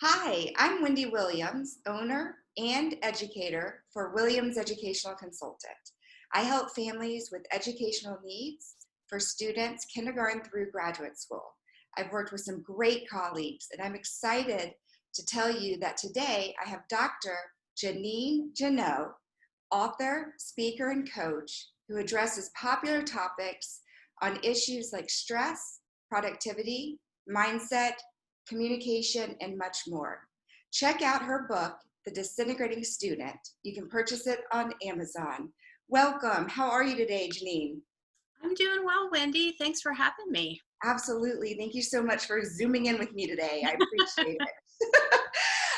Hi, I'm Wendy Williams, owner and educator for Williams Educational Consultant. I help families with educational needs for students kindergarten through graduate school. I've worked with some great colleagues, and I'm excited to tell you that today I have Dr. Jeannine Jannot, author, speaker, and coach, who addresses popular topics on issues like stress, productivity, mindset, communication, and much more. Check out her book, The Disintegrating Student. You can purchase it on Amazon. Welcome. How are you today, Jeannine? I'm doing well, Wendy. Thanks for having me. Absolutely. Thank you so much for zooming in with me today. I appreciate it.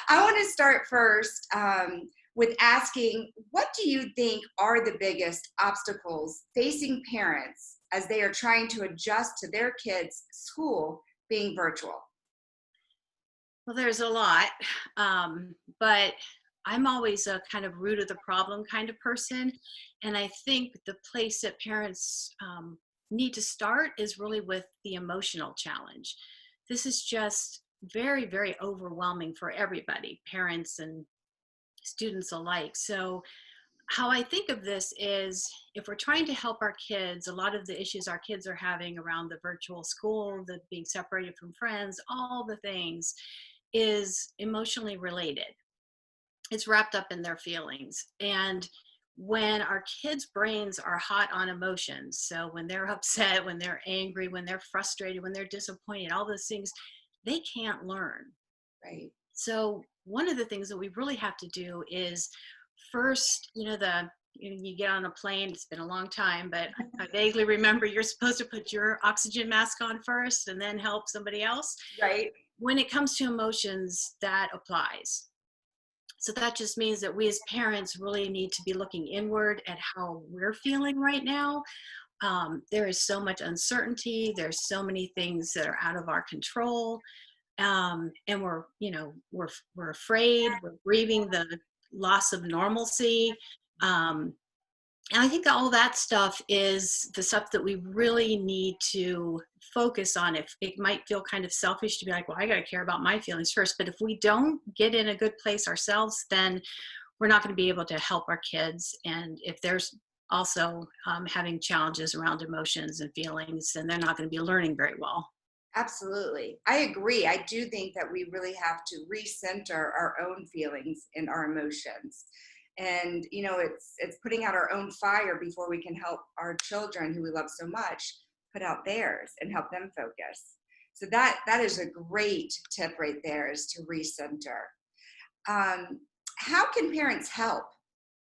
I want to start first with asking, what do you think are the biggest obstacles facing parents as they are trying to adjust to their kids' school being virtual? Well, there's a lot, but I'm always a kind of root of the problem kind of person. And I think the place that parents need to start is really with the emotional challenge. This is just very, very overwhelming for everybody, parents and students alike. So, how I think of this is if we're trying to help our kids, a lot of the issues our kids are having around the virtual school, the being separated from friends, all the things is emotionally related. It's wrapped up in their feelings. And when our kids' brains are hot on emotions, so when they're upset, when they're angry, when they're frustrated, when they're disappointed, all those things, they can't learn. Right. So one of the things that we really have to do is first, you get on a plane, it's been a long time, but I vaguely remember you're supposed to put your oxygen mask on first and then help somebody else. Right. When it comes to emotions, that applies. So that just means that we as parents really need to be looking inward at how we're feeling right now. There is so much uncertainty. There's so many things that are out of our control, and we're afraid. We're grieving the loss of normalcy. Um, and I think all that stuff is the stuff that we really need to focus on. If it might feel kind of selfish to be like, well, I got to care about my feelings first. But if we don't get in a good place ourselves, then we're not going to be able to help our kids. And if there's also having challenges around emotions and feelings, then they're not going to be learning very well. Absolutely. I agree. I do think that we really have to recenter our own feelings and our emotions. And it's putting out our own fire before we can help our children who we love so much put out theirs and help them focus. So that is a great tip right there, is to recenter. Um, how can parents help?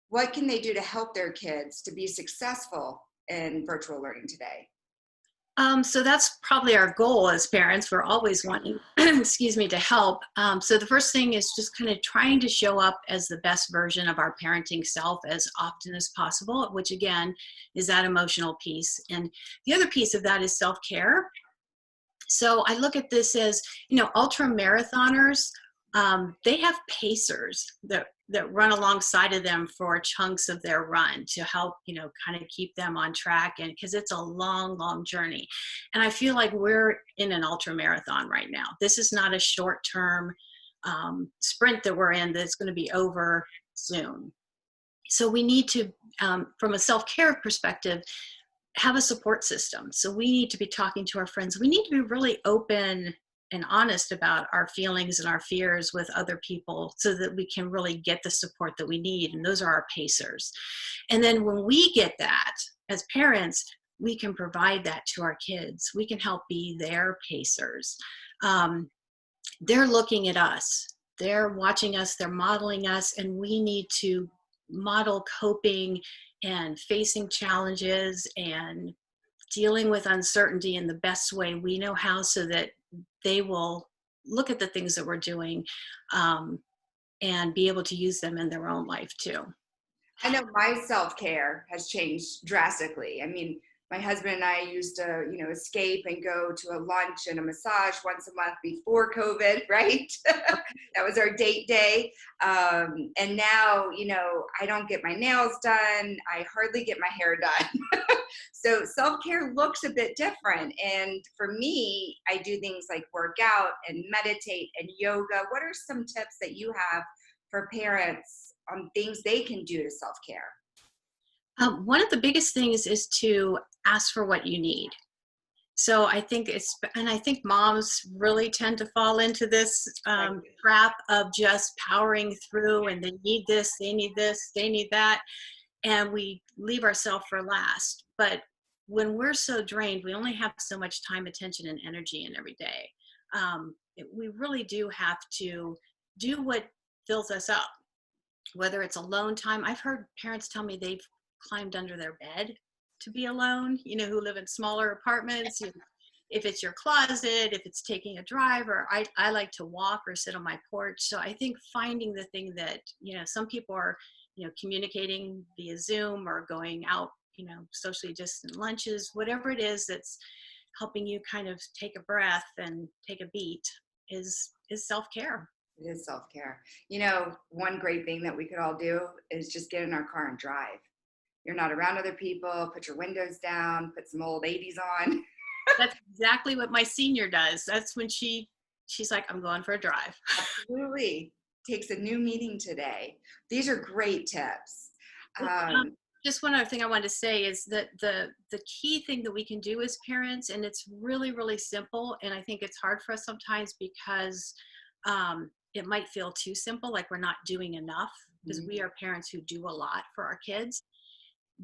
What can they do to help their kids to be successful in virtual learning today? So that's probably our goal as parents. We're always wanting, excuse me, to help. So the first thing is just kind of trying to show up as the best version of our parenting self as often as possible, which again is that emotional piece. And the other piece of that is self-care. So I look at this as, ultra marathoners, they have pacers that run alongside of them for chunks of their run to help, kind of keep them on track. And because it's a long, long journey. And I feel like we're in an ultra marathon right now. This is not a short term sprint that we're in that's going to be over soon. So we need to, from a self-care perspective, have a support system. So we need to be talking to our friends. We need to be really open and honest about our feelings and our fears with other people so that we can really get the support that we need. And those are our pacers. And then when we get that as parents, we can provide that to our kids. We can help be their pacers. They're looking at us. They're watching us, they're modeling us, and we need to model coping and facing challenges and dealing with uncertainty in the best way we know how so that they will look at the things that we're doing um, and be able to use them in their own life too. I know my self-care has changed drastically. I mean, My husband and I used to, escape and go to a lunch and a massage once a month before COVID, right? That was our date day. And now, I don't get my nails done. I hardly get my hair done. So self-care looks a bit different. And for me, I do things like work out and meditate and yoga. What are some tips that you have for parents on things they can do to self-care? One of the biggest things is to ask for what you need. So I think I think moms really tend to fall into this trap of just powering through, and they need this, they need this, they need that, and we leave ourselves for last. But when we're so drained, we only have so much time, attention, and energy in every day. We really do have to do what fills us up, whether it's alone time. I've heard parents tell me they've climbed under their bed to be alone, who live in smaller apartments. If it's your closet, if it's taking a drive, or I like to walk or sit on my porch. So I think finding the thing that, some people are, communicating via Zoom or going out, socially distant lunches, whatever it is that's helping you kind of take a breath and take a beat is self-care. It is self-care. One great thing that we could all do is just get in our car and drive. You're not around other people, put your windows down, put some old 80s on. That's exactly what my senior does. That's when she's like, I'm going for a drive. Absolutely. Takes a new meaning today. These are great tips. Just one other thing I wanted to say is that the key thing that we can do as parents, and it's really, really simple, and I think it's hard for us sometimes because it might feel too simple, like we're not doing enough, because we are parents who do a lot for our kids.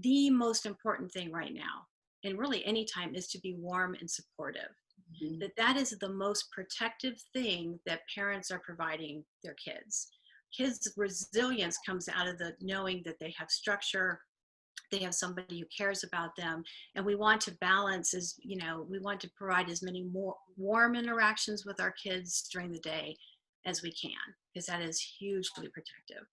The most important thing right now, and really anytime, is to be warm and supportive. That is the most protective thing that parents are providing their kids. Kids' resilience comes out of the knowing that they have structure, they have somebody who cares about them, and we want to balance we want to provide as many more warm interactions with our kids during the day as we can, because that is hugely protective.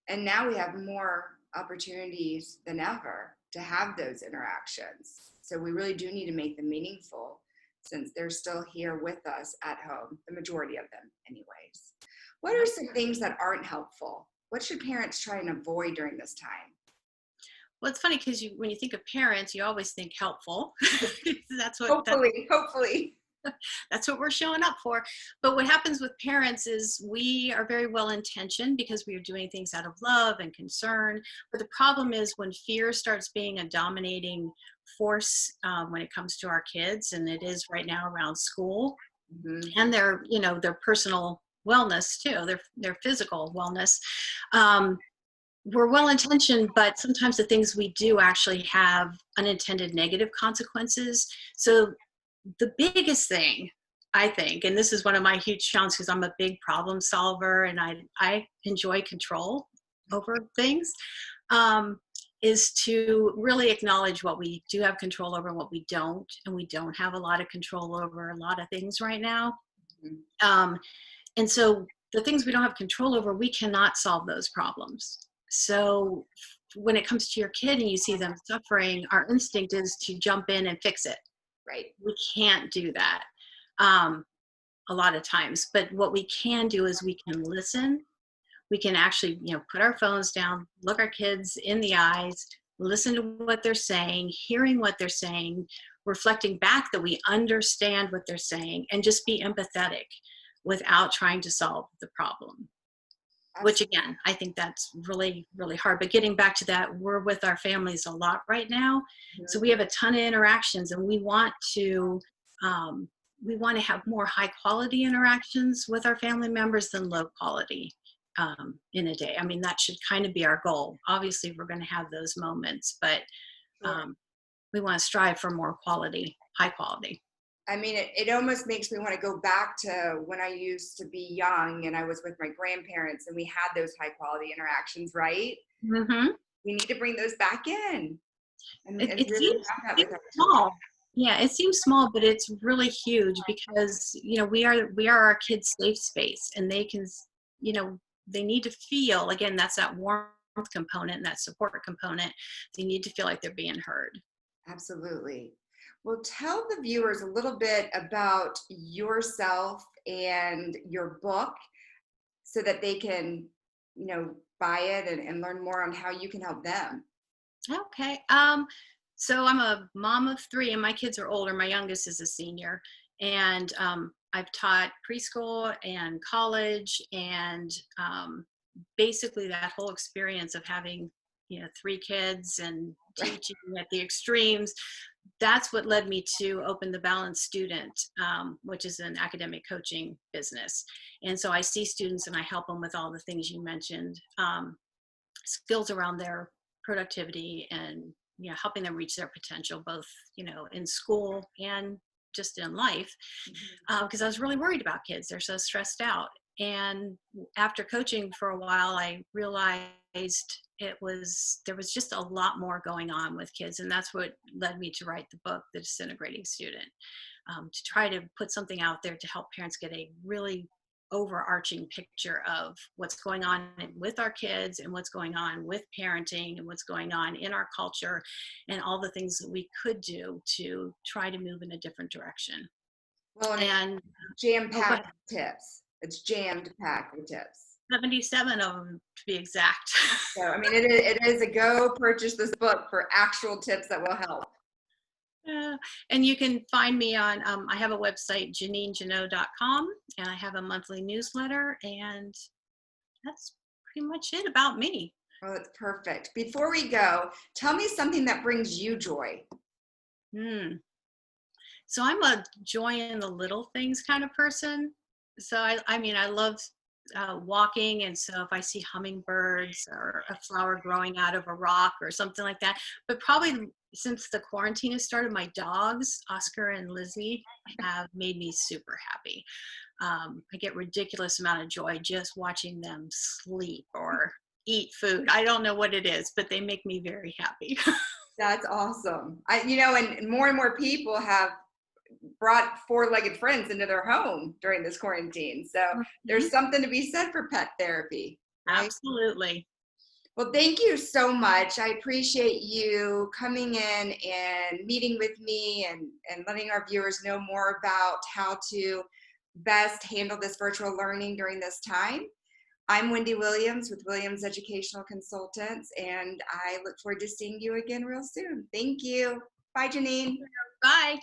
And now we have more opportunities than ever to have those interactions. So we really do need to make them meaningful, since they're still here with us at home, the majority of them anyways. What are some things that aren't helpful? What should parents try and avoid during this time? Well, it's funny because when you think of parents, you always think helpful. That's what hopefully. That's what we're showing up for. But what happens with parents is we are very well intentioned because we are doing things out of love and concern. But the problem is when fear starts being a dominating force when it comes to our kids, and it is right now around school and their personal wellness too, their physical wellness. We're well intentioned, but sometimes the things we do actually have unintended negative consequences. So the biggest thing, I think, and this is one of my huge challenges because I'm a big problem solver and I enjoy control over things, is to really acknowledge what we do have control over and what we don't. And we don't have a lot of control over a lot of things right now. And so the things we don't have control over, we cannot solve those problems. So when it comes to your kid and you see them suffering, our instinct is to jump in and fix it. Right. We can't do that a lot of times. But what we can do is we can listen. We can actually, put our phones down, look our kids in the eyes, listen to what they're saying, hearing what they're saying, reflecting back that we understand what they're saying, and just be empathetic without trying to solve the problem. Which again, I think that's really, really hard. But getting back to that, we're with our families a lot right now. So we have a ton of interactions, and we want to have more high quality interactions with our family members than low quality in a day. I mean, that should kind of be our goal. Obviously, we're going to have those moments, but we want to strive for more quality, high quality. I mean, it almost makes me want to go back to when I used to be young and I was with my grandparents and we had those high quality interactions, right? Mm-hmm. We need to bring those back in. And it really seems small. Yeah, it seems small, but it's really huge because, we are our kids' safe space, and they can, they need to feel, again, that's that warmth component and that support component. They need to feel like they're being heard. Absolutely. Well, tell the viewers a little bit about yourself and your book so that they can, buy it and learn more on how you can help them. Okay. So I'm a mom of three, and my kids are older. My youngest is a senior, and I've taught preschool and college, and basically that whole experience of having, three kids and Right. teaching at the extremes. That's what led me to open the Balanced Student, which is an academic coaching business. And so I see students and I help them with all the things you mentioned, skills around their productivity and helping them reach their potential, both in school and just in life, Mhm. because I was really worried about kids. They're so stressed out. And after coaching for a while, I realized there was just a lot more going on with kids, and that's what led me to write the book, The Disintegrating Student, to try to put something out there to help parents get a really overarching picture of what's going on with our kids and what's going on with parenting and what's going on in our culture and all the things that we could do to try to move in a different direction. Well, and it's And oh, go ahead. jam-packed with tips. It's jammed packed with tips. 77 of them to be exact. So, I mean, it is a go purchase this book for actual tips that will help. Yeah. And you can find me on, I have a website, JeannineJannot.com, and I have a monthly newsletter, and that's pretty much it about me. Oh, that's perfect. Before we go, tell me something that brings you joy. Hmm. So I'm a joy in the little things kind of person. So I mean, I love walking. And so if I see hummingbirds or a flower growing out of a rock or something like that, but probably since the quarantine has started, my dogs, Oscar and Lizzie, have made me super happy. I get ridiculous amount of joy just watching them sleep or eat food. I don't know what it is, but they make me very happy. That's awesome. And more people have brought four-legged friends into their home during this quarantine. So there's Mhm. something to be said for pet therapy, right? Absolutely. Well, thank you so much. I appreciate you coming in and meeting with me and letting our viewers know more about how to best handle this virtual learning during this time. I'm Wendy Williams with Williams Educational Consultants, and I look forward to seeing you again real soon. Thank you. Bye, Jeannine. Bye.